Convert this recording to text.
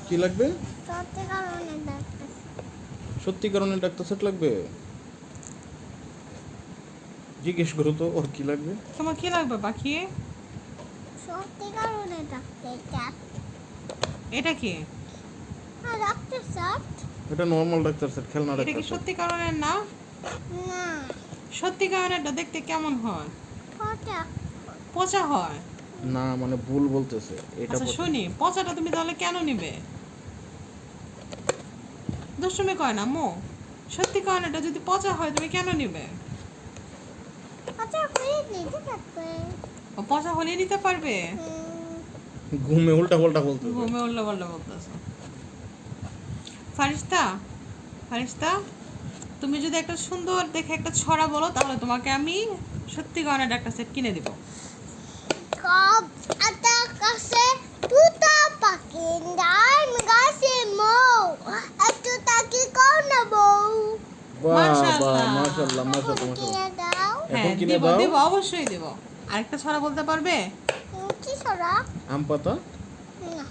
কি লাগবে? সত্যি কারণে ডাক্তার। সত্যি কারণে ডাক্তার সেট লাগবে? জিজ্ঞেস করো তো ওর কি লাগবে। তোমার কি লাগবে পাখি? সত্যি কারণে ডাক্তার স্যার। এটা কি? আর ডাক্তার স্যার? এটা নর্মাল ডাক্তার সেট, খেলনা এটা কি ডাক্তার সেট। সত্যি কারণের না? না, সত্যি কারণেরটা দেখতে কেমন হয়? ফটা। পচা হয়। না মানে ভুল বলতেছে এটা। আচ্ছা শুনি, পচাটা তুমি তাহলে কেন নিবে? দুষ্টুমি কয় না মো। সত্যি কারণেরটা যদি পচা হয় তুমি কেন নিবে? আচ্ছা, করে নিতে থাকবে। ও পচা হলে নিতে পারবে? ঘুমে উল্টা পাল্টা বলতেছে। ঘুমে উল্টো পাল্টা বলতেছো। ফারিস্তা, ফারিস্তা, তুমি যদি একটা সুন্দর দেখে একটা ছড়া বলো তাহলে তোমাকে আমি সত্যি কারণের একটা সেট কিনে দিব। কব আটা কাছে তুতা পাখি ডান গাছে মৌ একটু তাকি কও না বউ। বাহ মাশাআল্লাহ। বাহ মাশাআল্লাহ মাশাআল্লাহ কিনে মাশাআল্লাহ। দাও। হ্যাঁ এখন কিনে দিব দাও। দিব, অবশ্যই দিব। আরেকটা ছড়া বলতে পারবে? কি সরা? আম পাতা। না।